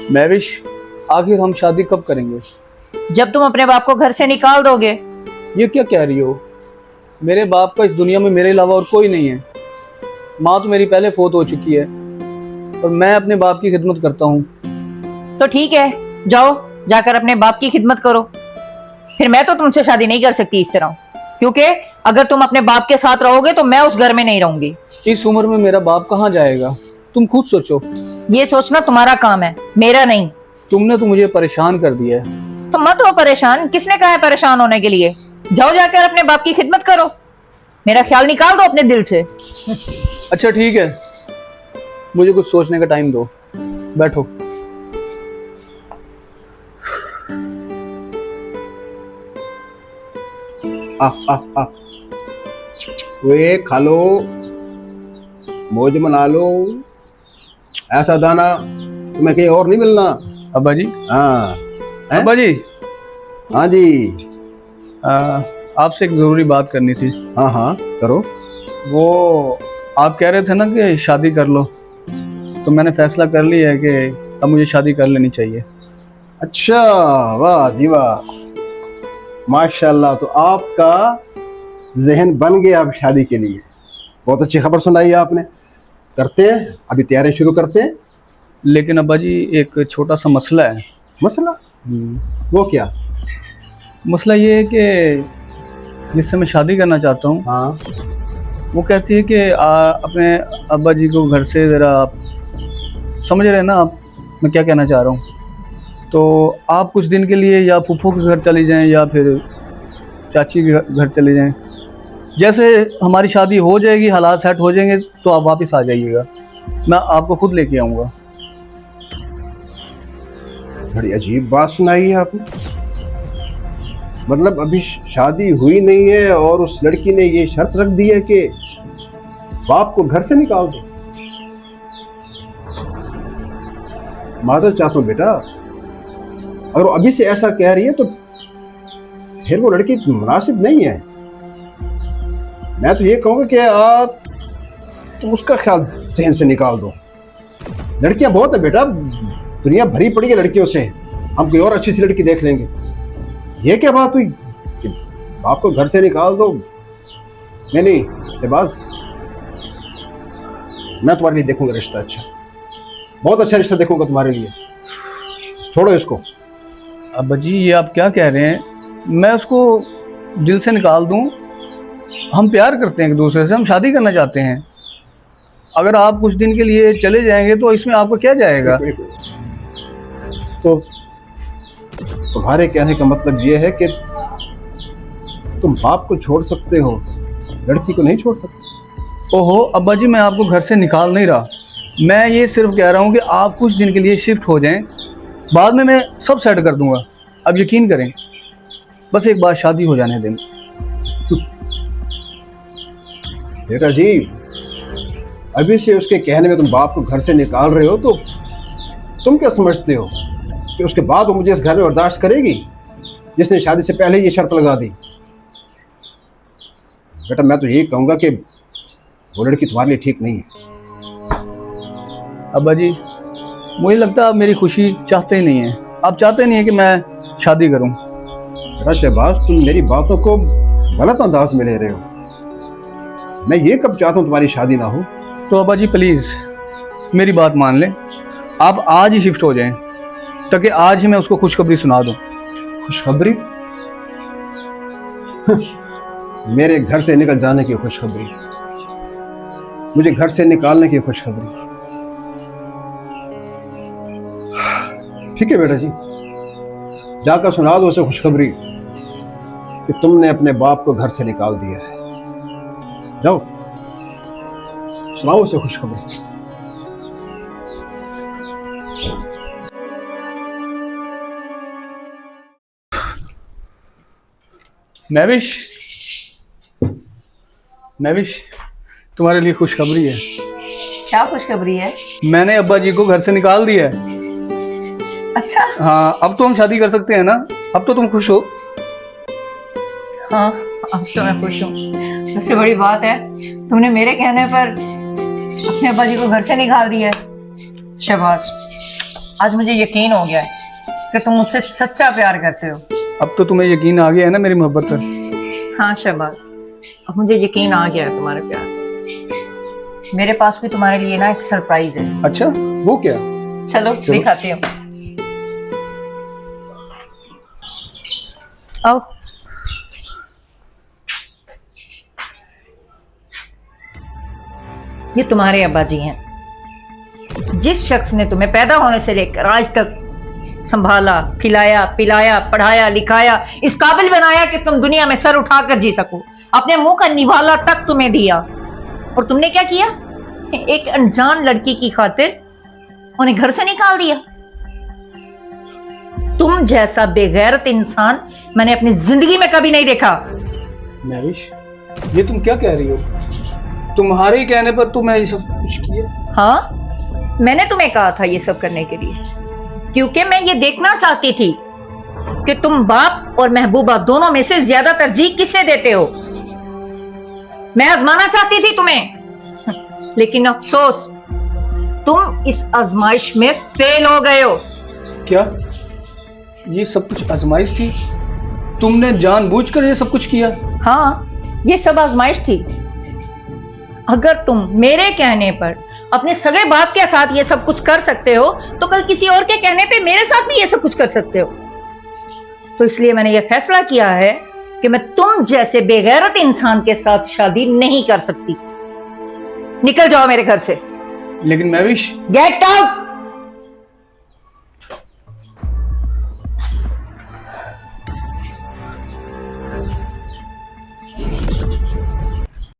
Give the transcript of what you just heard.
महविश, आखिर हम शादी कब करेंगे? जब तुम अपने बाप को घर से निकाल दोगे। ये क्या कह रही हो? मेरे बाप का इस दुनिया में मेरे अलावा और कोई नहीं है। माँ तो मेरी पहले फोत हो चुकी है और मैं अपने बाप की खिदमत करता हूँ। तो ठीक है, जाओ जाकर अपने बाप की खिदमत करो। फिर मैं तो तुमसे शादी नहीं कर सकती इस तरह, क्योंकि अगर तुम अपने बाप के साथ रहोगे तो मैं उस घर में नहीं रहूंगी। इस उम्र में मेरा बाप कहाँ जाएगा? तुम खुद सोचो। ये सोचना तुम्हारा काम है, मेरा नहीं। तुमने तो मुझे परेशान कर दिया है। तो मत हो परेशान। किसने कहा है परेशान होने के लिए? जाओ जाकर अपने बाप की खिदमत करो। मेरा ख्याल निकाल दो अपने दिल से। अच्छा ठीक है, मुझे कुछ सोचने का टाइम दो। बैठो। वे खा लो, मौज मना लो। ऐसा दाना तुम्हें कहीं और नहीं मिलना। अब्बा जी। हाँ अब्बा जी। हाँ जी। आपसे एक जरूरी बात करनी थी। हाँ हाँ करो। वो आप कह रहे थे ना कि शादी कर लो, तो मैंने फैसला कर लिया है कि अब मुझे शादी कर लेनी चाहिए। अच्छा, वाह जी वाह, माशाल्लाह। तो आपका जहन बन गया अब शादी के लिए। बहुत अच्छी खबर सुनाई आपने। करते हैं, अभी तैयारी शुरू करते हैं। लेकिन अब्बा जी एक छोटा सा मसला है। मसला? वो क्या? मसला ये है कि जिससे मैं शादी करना चाहता हूँ, हाँ। वो कहती है कि अपने अब्बा जी को घर से ज़रा, आप समझ रहे हैं ना आप मैं क्या कहना चाह रहा हूँ। तो आप कुछ दिन के लिए या फूफो के घर चली जाएं या फिर चाची के घर चले जाएं। जैसे हमारी शादी हो जाएगी, हालात सेट हो जाएंगे, तो आप वापस आ जाइएगा, मैं आपको खुद लेके आऊँगा। बड़ी अजीब बात सुनाई है आपने। मतलब अभी शादी हुई नहीं है और उस लड़की ने ये शर्त रख दी है कि बाप को घर से निकाल दो। माजर चाहता हूं बेटा, अगर वो अभी से ऐसा कह रही है तो फिर वो लड़की मुनासिब नहीं है। मैं तो ये कहूंगा कि तुम उसका ख्याल जहन से निकाल दो। लड़कियां बहुत है बेटा, दुनिया भरी पड़ी है लड़कियों से। हम कोई और अच्छी सी लड़की देख लेंगे। ये क्या बात हुई कि बाप को घर से निकाल दो? नहीं शहबाज, मैं तुम्हारे लिए देखूंगा रिश्ता। अच्छा, बहुत अच्छा रिश्ता देखूंगा तुम्हारे लिए। छोड़ो इसको। अब्बा जी ये आप क्या कह रहे हैं? मैं उसको दिल से निकाल दूं? हम प्यार करते हैं एक दूसरे से, हम शादी करना चाहते हैं। अगर आप कुछ दिन के लिए चले जाएंगे तो इसमें आपको क्या जाएगा? तो तुम्हारे कहने का मतलब ये है कि तुम बाप को छोड़ सकते हो, लड़की को नहीं छोड़ सकते? ओहो अब्बा जी, मैं आपको घर से निकाल नहीं रहा। मैं ये सिर्फ कह रहा हूँ कि आप कुछ दिन के लिए शिफ्ट हो जाएं, बाद में मैं सब सेट कर दूंगा। अब यकीन करें, बस एक बार शादी हो जाने दें। बेटा जी, अभी से उसके कहने में तुम बाप को घर से निकाल रहे हो, तो तुम क्या समझते हो कि उसके बाद वो मुझे इस घर में बर्दाश्त करेगी, जिसने शादी से पहले ये शर्त लगा दी? बेटा मैं तो यही कहूँगा कि वो लड़की तुम्हारे लिए ठीक नहीं है। अब्बा जी मुझे लगता है आप मेरी खुशी चाहते ही नहीं हैं। आप चाहते नहीं हैं कि मैं शादी करूं। बेटा शहबाज, तुम मेरी बातों को गलत अंदाज में ले रहे हो। मैं ये कब चाहता हूँ तुम्हारी शादी ना हो। तो अब्बा जी प्लीज़ मेरी बात मान लें, आप आज ही शिफ्ट हो जाएं, ताकि आज ही मैं उसको खुशखबरी सुना दूं। खुशखबरी? मेरे घर से निकल जाने की खुशखबरी, मुझे घर से निकालने की खुशखबरी। ठीक है बेटा जी, जाकर सुना दो उसे खुशखबरी कि तुमने अपने बाप को घर से निकाल दिया है। जाओ सुनाओ उसे खुशखबरी। महविश तुम्हारे लिए खुशखबरी है। क्या खुशखबरी है? मैंने अब्बा जी को घर से निकाल दिया है। अच्छा। हाँ, अब तो हम शादी कर सकते हैं ना? अब तो तुम खुश हो? हाँ, अब तो मैं खुश हूँ। सबसे बड़ी बात है, तुमने मेरे कहने पर अपने अब्बा जी को घर से निकाल दिया है। शाबाश। आज मुझे यकीन हो गया है कि तुम मुझसे सच्चा प्यार करते हो। अब तो तुम्हें यकीन आ गया है ना मेरी मोहब्बत पर? हाँ शहबाज, अब मुझे यकीन आ गया है तुम्हारे प्यार। मेरे पास भी तुम्हारे लिए ना एक सरप्राइज है। अच्छा, वो क्या? चलो दिखाती हूँ। आओ। ये तुम्हारे अब्बा जी हैं, जिस शख्स ने तुम्हें पैदा होने से लेकर आज तक संभाला, खिलाया, पिलाया, पढ़ाया, लिखाया, इस काबिल बनाया कि तुम दुनिया में सर उठाकर जी सको। अपने मुंह का निवाला तक तुम्हें दिया, और तुमने क्या किया? एक अनजान लड़की की खातिर उन्हें घर से निकाल दिया। तुम जैसा बेगैरत इंसान मैंने अपनी जिंदगी में कभी नहीं देखा। महविश, ये तुम क्या कह रही हो? तुम्हारे ही कहने पर तुमने ये सब कुछ किया? हाँ, मैंने तुम्हें कहा था ये सब करने के लिए, क्योंकि मैं ये देखना चाहती थी कि तुम बाप और महबूबा दोनों में से ज्यादा तरजीह किसे देते हो। मैं आजमाना चाहती थी तुम्हें, लेकिन अफसोस तुम इस आजमाइश में फेल हो गए हो। क्या ये सब कुछ आजमाइश थी? तुमने जानबूझकर ये सब कुछ किया? हाँ, ये सब आजमाइश थी। अगर तुम मेरे कहने पर अपने सगे बाप के साथ ये सब कुछ कर सकते हो, तो कल किसी और के कहने पे मेरे साथ भी ये सब कुछ कर सकते हो। तो इसलिए मैंने ये फैसला किया है कि मैं तुम जैसे बेगैरत इंसान के साथ शादी नहीं कर सकती। निकल जाओ मेरे घर से। लेकिन महविश, गेट आउट।